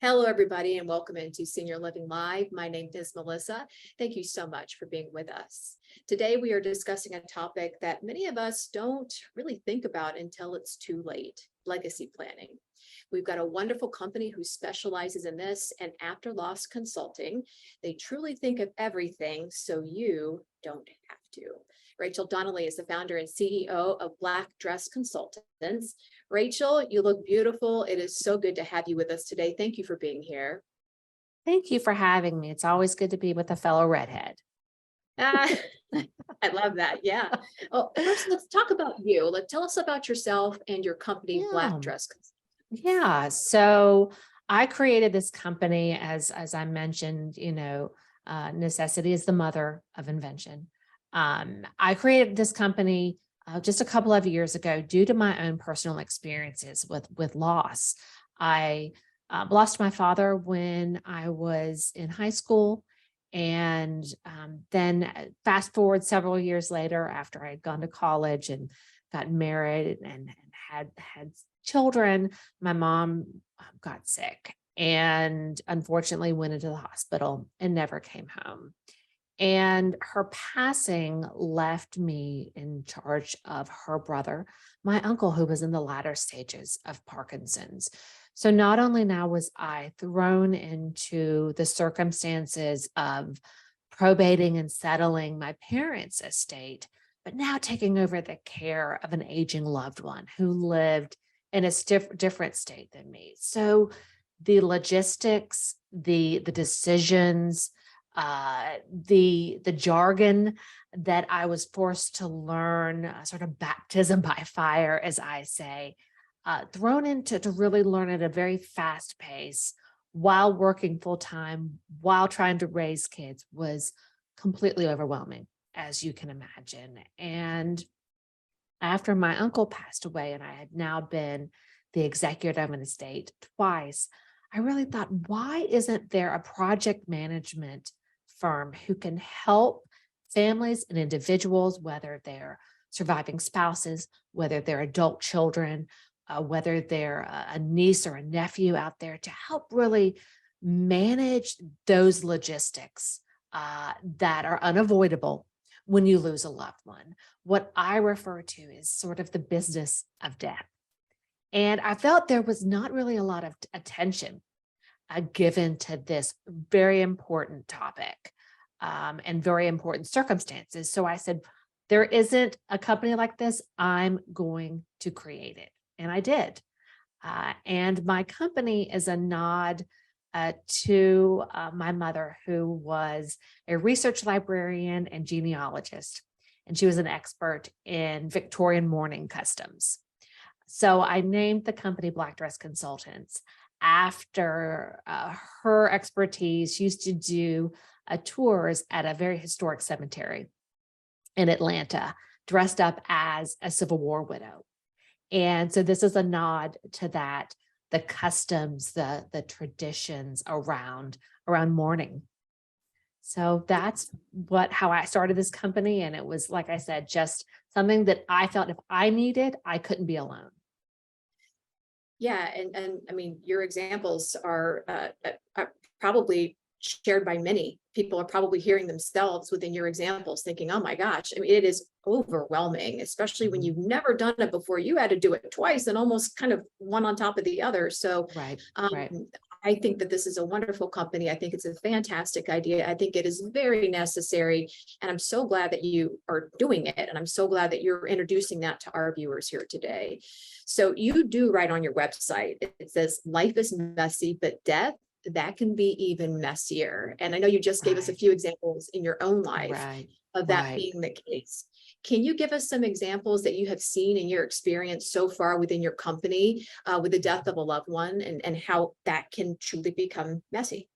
Hello, everybody, and welcome into Senior Living Live. My name is Melissa. Thank you so much for being with us. Today, we are discussing a topic that many of us don't really think about until it's too late: legacy planning. We've got a wonderful company who specializes in this and after loss consulting. They truly think of everything so you don't have to. Rachel Donnelly is the founder and CEO of Black Dress Consultants. Rachel, you look beautiful. It is so good to have you with us today. Thank you for being here. Thank you for having me. It's always good to be with a fellow redhead. Ah, I love that. Yeah. Well, first, let's talk about you. Tell us about yourself and your company, Black Yeah. Dress. Yeah. So I created this company as I mentioned, necessity is the mother of invention. I created this company just a couple of years ago due to my own personal experiences with loss. I lost my father when I was in high school. And then fast forward several years later, after I had gone to college and got married and had children, my mom got sick and unfortunately went into the hospital and never came home. And her passing left me in charge of her brother, my uncle, who was in the latter stages of Parkinson's. So not only now was I thrown into the circumstances of probating and settling my parents' estate, but now taking over the care of an aging loved one who lived in a different state than me. So the logistics, the decisions, the jargon that I was forced to learn, sort of baptism by fire, as I say, thrown into to really learn at a very fast pace while working full time, while trying to raise kids was completely overwhelming, as you can imagine. And after my uncle passed away, and I had now been the executive of an estate twice, I really thought, why isn't there a project management firm who can help families and individuals, whether they're surviving spouses, whether they're adult children, whether they're a niece or a nephew out there, to help really manage those logistics that are unavoidable when you lose a loved one. What I refer to is sort of the business of death. And I felt there was not really a lot of attention given to this very important topic and very important circumstances. So I said, there isn't a company like this. I'm going to create it. And I did. And my company is a nod to my mother, who was a research librarian and genealogist. And she was an expert in Victorian mourning customs. So I named the company Black Dress Consultants after her expertise. She used to do tours at a very historic cemetery in Atlanta, dressed up as a Civil War widow. And so this is a nod to that, the customs, the traditions around mourning. So that's how I started this company. And it was, like I said, just something that I felt if I needed, I couldn't be alone. Yeah, and I mean, your examples are probably shared by many people. Are probably hearing themselves within your examples, thinking, "Oh my gosh!" I mean, it is overwhelming, especially when Mhm. you've never done it before. You had to do it twice, and almost kind of one on top of the other. So, Right, um, right. I think that this is a wonderful company. I think it's a fantastic idea. I think it is very necessary, and I'm so glad that you are doing it. And I'm so glad that you're introducing that to our viewers here today. So you do write on your website, it says life is messy, but death, that can be even messier. And I know you just gave us a Right, few examples in your own life right, of that right. being the case. Can you give us some examples that you have seen in your experience so far within your company with the death of a loved one, and how that can truly become messy?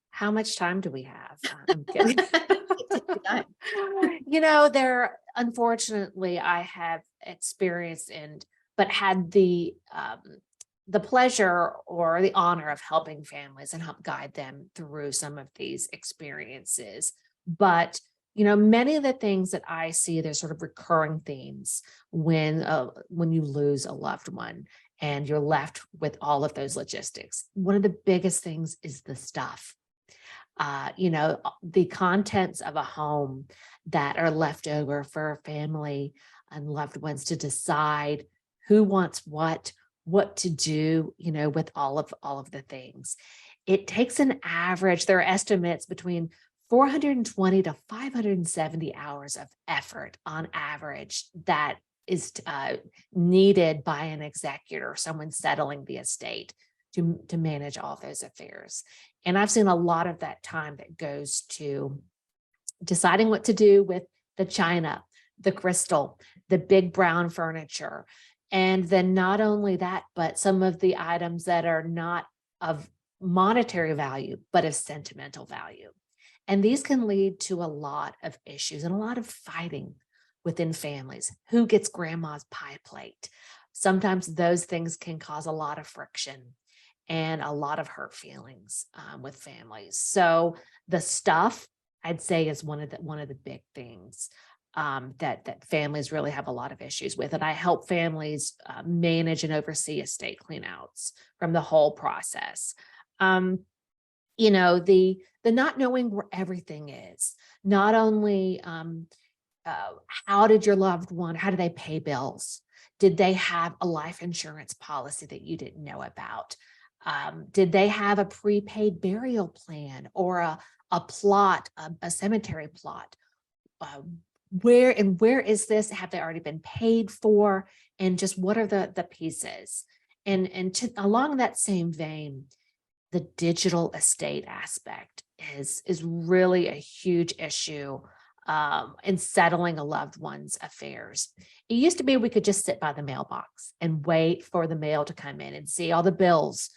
How much time do we have? I'm kidding. Take your time. There, unfortunately, I have experienced but had the pleasure or the honor of helping families and help guide them through some of these experiences. But many of the things that I see, there's sort of recurring themes when you lose a loved one, and you're left with all of those logistics. One of the biggest things is the stuff. The contents of a home that are left over for a family and loved ones to decide who wants what to do, with all of the things. It takes an average, there are estimates between 420 to 570 hours of effort on average that is needed by an executor, someone settling the estate to manage all those affairs. And I've seen a lot of that time that goes to deciding what to do with the china, the crystal, the big brown furniture. And then not only that, but some of the items that are not of monetary value, but of sentimental value. And these can lead to a lot of issues and a lot of fighting within families. Who gets grandma's pie plate? Sometimes those things can cause a lot of friction and a lot of hurt feelings with families. So the stuff, I'd say, is one of the big things that families really have a lot of issues with. And I help families manage and oversee estate cleanouts from the whole process. The not knowing where everything is, not only how did your loved one, how do they pay bills? Did they have a life insurance policy that you didn't know about? Did they have a prepaid burial plan or a plot, a cemetery plot? Where is this? Have they already been paid for? And just what are the pieces? And along that same vein, the digital estate aspect is really a huge issue in settling a loved one's affairs. It used to be we could just sit by the mailbox and wait for the mail to come in and see all the bills,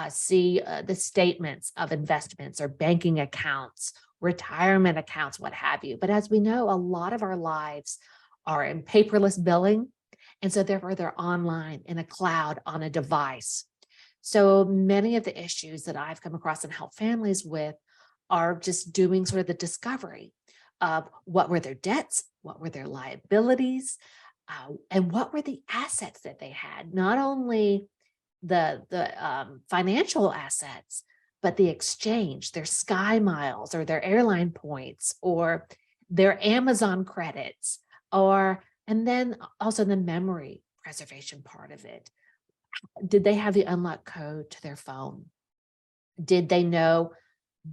see the statements of investments or banking accounts, retirement accounts, what have you. But as we know, a lot of our lives are in paperless billing. And so therefore they're online, in a cloud, on a device. So many of the issues that I've come across and help families with are just doing sort of the discovery of what were their debts, what were their liabilities, and what were the assets that they had. Not only the financial assets, but the exchange, their Sky Miles or their airline points or their Amazon credits, and then also the memory preservation part of it. Did they have the unlock code to their phone? Did they know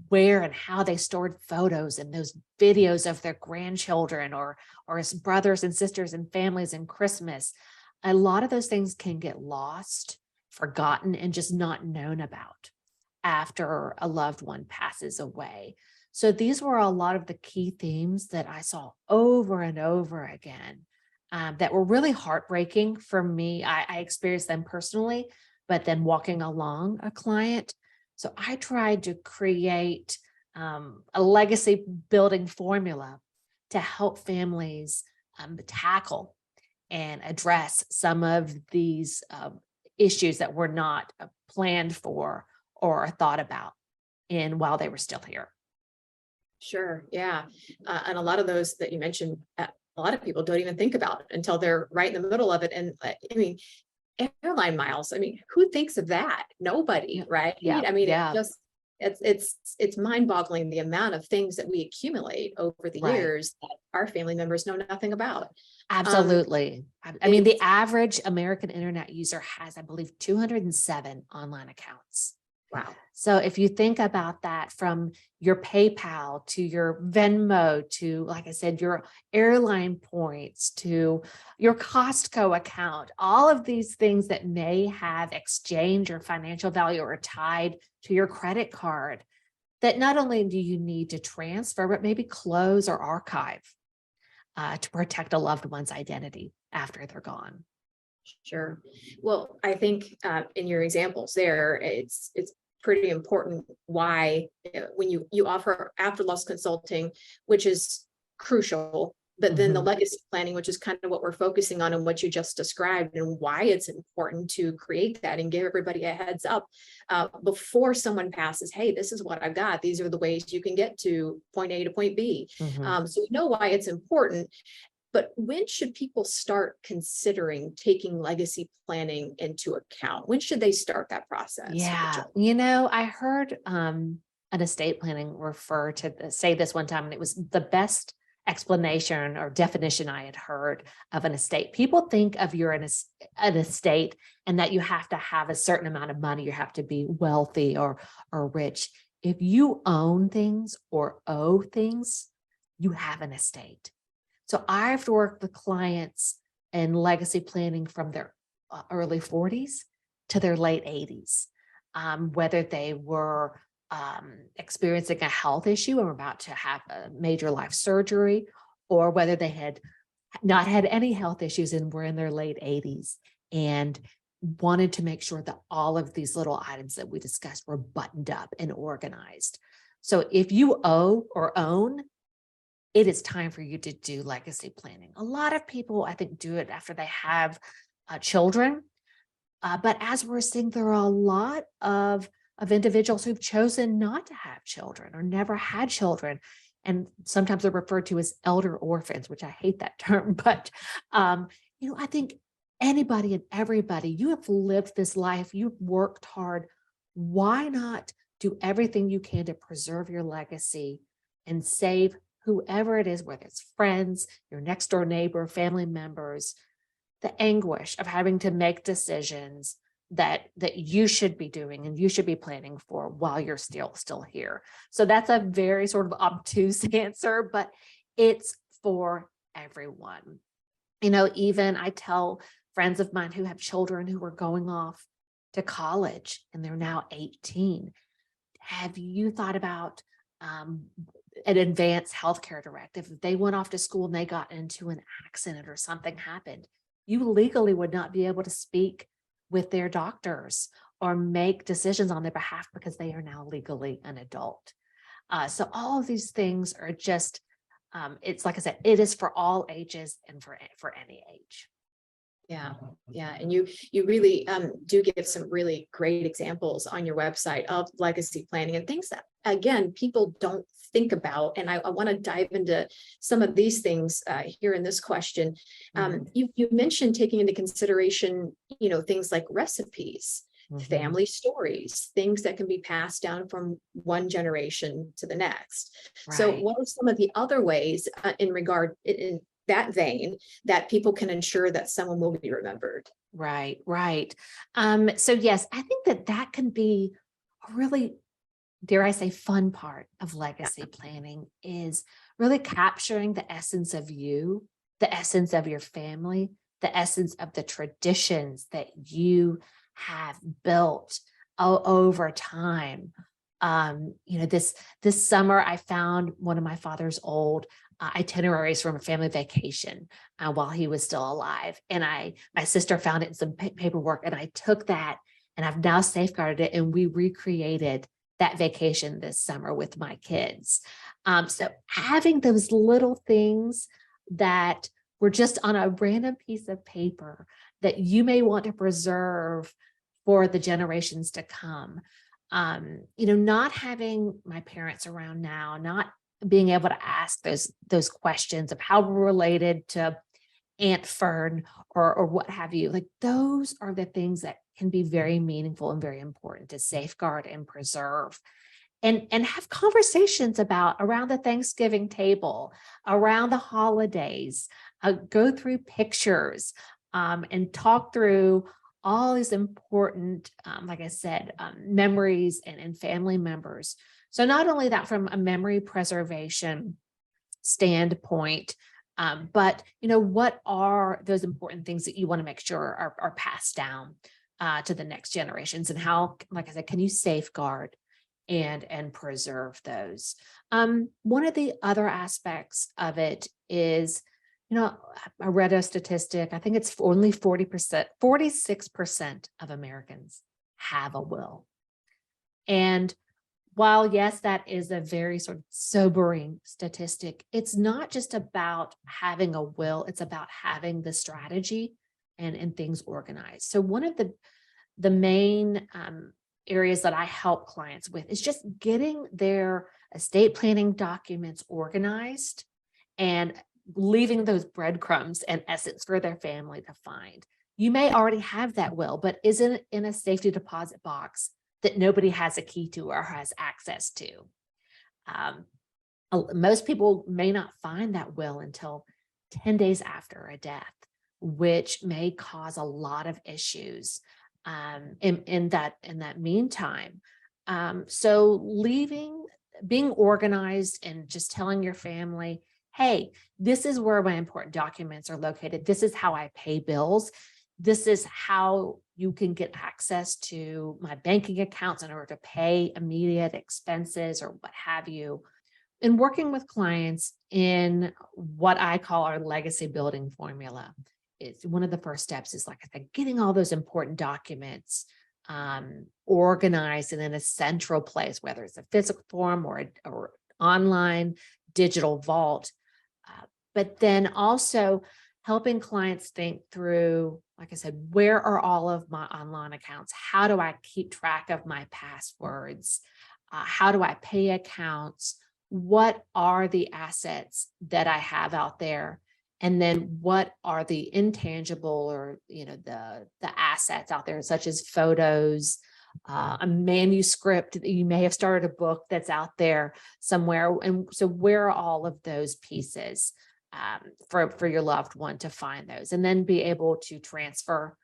where and how they stored photos and those videos of their grandchildren or as brothers and sisters and families and Christmas? A lot of those things can get lost, forgotten, and just not known about after a loved one passes away. So these were a lot of the key themes that I saw over and over again that were really heartbreaking for me. I experienced them personally, but then walking along a client. So I tried to create a legacy building formula to help families tackle and address some of these issues that were not planned for or thought about while they were still here. Sure. Yeah. And a lot of those that you mentioned, a lot of people don't even think about until they're right in the middle of it. And I mean, airline miles. I mean, who thinks of that? Nobody, right? Yeah. I mean, Yeah. it's mind-boggling the amount of things that we accumulate over the Right. years that our family members know nothing about. Absolutely. I mean, the average American internet user has, I believe, 207 online accounts. Wow. So if you think about that, from your PayPal to your Venmo to, like I said, your airline points to your Costco account, all of these things that may have exchange or financial value or tied to your credit card, that not only do you need to transfer, but maybe close or archive to protect a loved one's identity after they're gone. Sure. Well, I think in your examples there, it's pretty important why when you offer after loss consulting, which is crucial, but then the legacy planning, which is kind of what we're focusing on and what you just described, and why it's important to create that and give everybody a heads up before someone passes. Hey, this is what I've got. These are the ways you can get to point A to point B. So you know why it's important. But when should people start considering taking legacy planning into account? When should they start that process with the Yeah, children? I heard an estate planning refer to say this one time, and it was the best explanation or definition I had heard of an estate. People think of an estate and that you have to have a certain amount of money, you have to be wealthy or rich. If you own things or owe things, you have an estate. So I've worked with clients in legacy planning from their early 40s to their late 80s, whether they were experiencing a health issue and were about to have a major life surgery, or whether they had not had any health issues and were in their late 80s and wanted to make sure that all of these little items that we discussed were buttoned up and organized. So if you owe or own, it is time for you to do legacy planning. A lot of people, I think, do it after they have children. But as we're seeing, there are a lot of individuals who've chosen not to have children or never had children. And sometimes they're referred to as elder orphans, which I hate that term. But, I think anybody and everybody, you have lived this life, you've worked hard. Why not do everything you can to preserve your legacy and save whoever it is, whether it's friends, your next door neighbor, family members, the anguish of having to make decisions that you should be doing and you should be planning for while you're still here. So that's a very sort of obtuse answer, but it's for everyone. Even I tell friends of mine who have children who are going off to college and they're now 18. Have you thought about an advanced healthcare directive? If they went off to school and they got into an accident or something happened, you legally would not be able to speak with their doctors or make decisions on their behalf because they are now legally an adult. So all of these things are just, it's like I said, it is for all ages and for any age. Yeah, yeah. And you really do give some really great examples on your website of legacy planning and things that, again, people don't think about. And I want to dive into some of these things here in this question. You mentioned taking into consideration, things like recipes, family stories, things that can be passed down from one generation to the next. So Right. what are some of the other ways in that vein that people can ensure that someone will be remembered? Right. So yes, I think that can be a really, dare I say, fun part of legacy planning is really capturing the essence of you, the essence of your family, the essence of the traditions that you have built over time. This summer I found one of my father's old itineraries from a family vacation while he was still alive, and my sister found it in some paperwork, and I took that and I've now safeguarded it, and we recreated that vacation this summer with my kids. So having those little things that were just on a random piece of paper that you may want to preserve for the generations to come. Not having my parents around now, not being able to ask those questions of how we're related to Aunt Fern or what have you. Like those are the things that can be very meaningful and very important to safeguard and preserve. And have conversations about around the Thanksgiving table, around the holidays, go through pictures and talk through all these important, like I said, memories and family members. So not only that from a memory preservation standpoint, but what are those important things that you want to make sure are passed down to the next generations, and how, like I said, can you safeguard and preserve those? One of the other aspects of it is, I read a statistic, I think it's only 40%, 46% of Americans have a will. And while, yes, that is a very sort of sobering statistic, it's not just about having a will, it's about having the strategy and things organized. So one of the main areas that I help clients with is just getting their estate planning documents organized and leaving those breadcrumbs in essence for their family to find. You may already have that will, but isn't it in a safety deposit box that nobody has a key to or has access to? Um, Most people may not find that will until 10 days after a death, which may cause a lot of issues in that meantime. So being organized and just telling your family, hey, this is where my important documents are located. This is how I pay bills. This is how you can get access to my banking accounts in order to pay immediate expenses or what have you. And working with clients in what I call our legacy building formula, is one of the first steps is, like I said, getting all those important documents organized and in a central place, whether it's a physical form or online digital vault. But then also helping clients think through, like I said, where are all of my online accounts? How do I keep track of my passwords? How do I pay accounts? What are the assets that I have out there? And then what are the intangible or, the assets out there, such as photos, a manuscript that you may have started a book that's out there somewhere. And so where are all of those pieces for your loved one to find those, and then be able to transfer,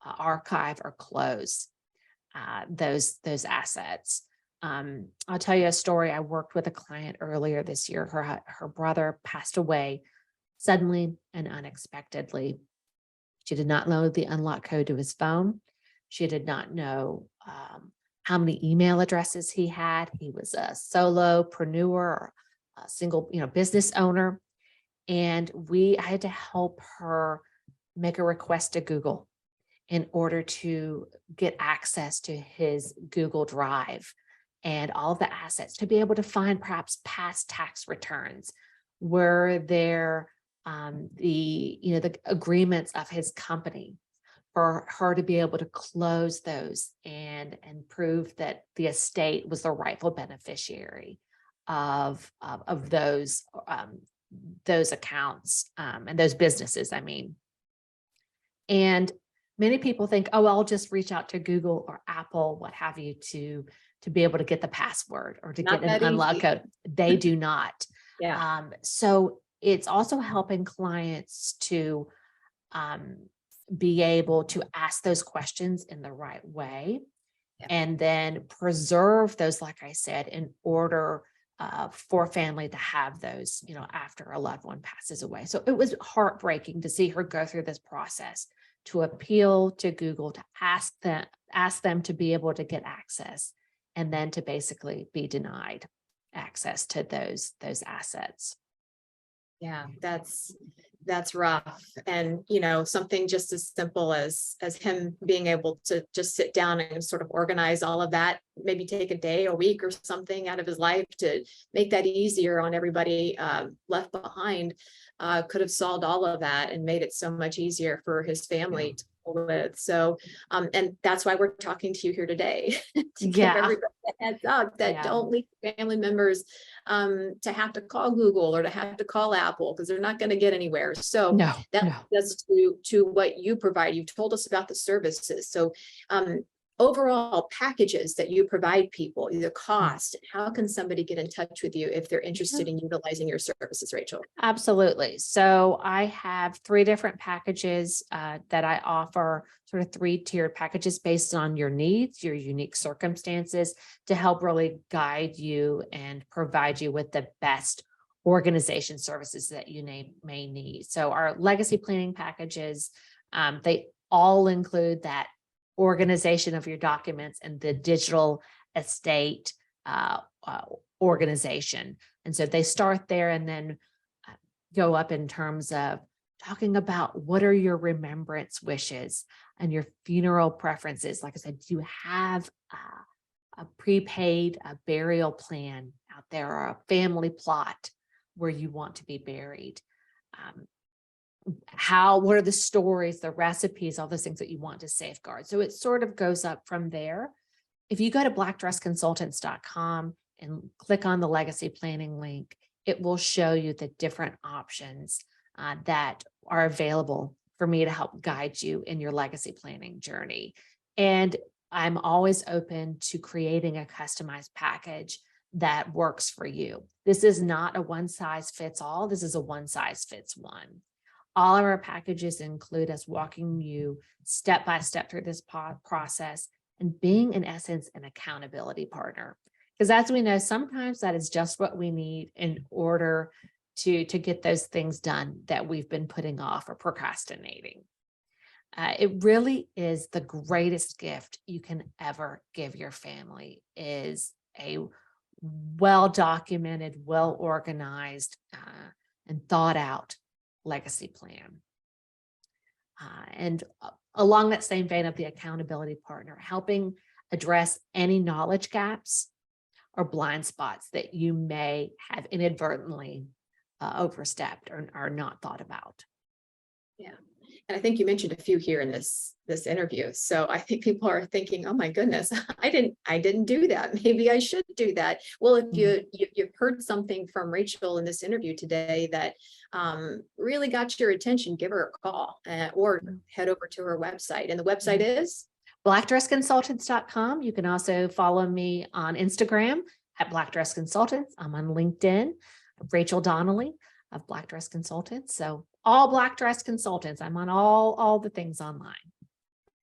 archive, or close those assets. I'll tell you a story. I worked with a client earlier this year. Her brother passed away suddenly and unexpectedly. She did not know the unlock code to his phone. She did not know how many email addresses he had. He was a solopreneur, or a single, business owner. And I had to help her make a request to Google in order to get access to his Google Drive and all the assets, to be able to find perhaps past tax returns. Were there the agreements of his company, for her to be able to close those and prove that the estate was the rightful beneficiary of those accounts and those businesses, I mean. And many people think, oh, I'll just reach out to Google or Apple, what have you, to be able to get the password or to Not get an that unlock easy. code. They do not. Yeah. So it's also helping clients to be able to ask those questions in the right way, Yeah. and then preserve those, like I said, in order for family to have those, after a loved one passes away. So it was heartbreaking to see her go through this process, to appeal to Google, to ask them to be able to get access, and then to basically be denied access to those assets. Yeah, that's rough. And, something just as simple as him being able to just sit down and sort of organize all of that, maybe take a day, a week, or something out of his life to make that easier on everybody left behind, could have solved all of that and made it so much easier for his family to deal with. So, and that's why we're talking to you here today, to give Yeah. everybody a heads up that Yeah. don't leave family members to have to call Google or to have to call Apple, because they're not going to get anywhere. So No. that's to what you provide. You've told us about the services. So overall packages that you provide people, the cost, how can somebody get in touch with you if they're interested in utilizing your services, Rachel? Absolutely. So I have 3 different packages that I offer, sort of 3-tiered packages based on your needs, your unique circumstances, to help really guide you and provide you with the best organization services that you may need. So our legacy planning packages, they all include that organization of your documents and the digital estate organization. And so they start there and then go up in terms of talking about what are your remembrance wishes and your funeral preferences. Like I said, do you have a prepaid burial plan out there, or a family plot where you want to be buried? What are the stories, the recipes, all those things that you want to safeguard? So it sort of goes up from there. If you go to blackdressconsultants.com and click on the legacy planning link, it will show you the different options that are available for me to help guide you in your legacy planning journey. And I'm always open to creating a customized package that works for you. This is not a one size fits all. This is a one size fits one. All of our packages include us walking you step by step through this process and being, in essence, an accountability partner. Because as we know, sometimes that is just what we need in order to get those things done that we've been putting off or procrastinating. It really is the greatest gift you can ever give your family is a well-documented, well-organized, and thought out legacy plan. And along that same vein of the accountability partner, helping address any knowledge gaps or blind spots that you may have inadvertently overstepped or not thought about. Yeah. And I think you mentioned a few here in this interview. So I think people are thinking, oh my goodness, I didn't do that. Maybe I should do that. Well, if you've heard something from Rachel in this interview today that really got your attention, give her a call or head over to her website. And the website is blackdressconsultants.com. You can also follow me on Instagram at Black Dress Consultants. I'm on LinkedIn, Rachel Donnelly of Black Dress Consultants. So all Black Dress Consultants. I'm on all the things online.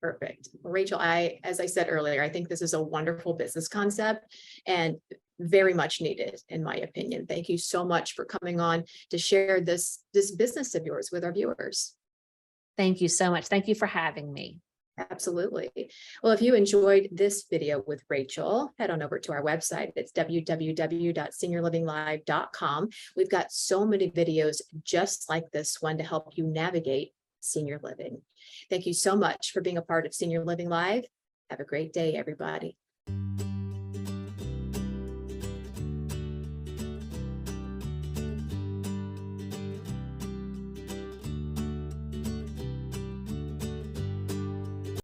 Perfect. Well, Rachel, as I said earlier, I think this is a wonderful business concept and very much needed, in my opinion. Thank you so much for coming on to share this business of yours with our viewers. Thank you so much. Thank you for having me. Absolutely. Well, if you enjoyed this video with Rachel, head on over to our website. It's www.seniorlivinglive.com. We've got so many videos just like this one to help you navigate senior living. Thank you so much for being a part of Senior Living Live. Have a great day, everybody.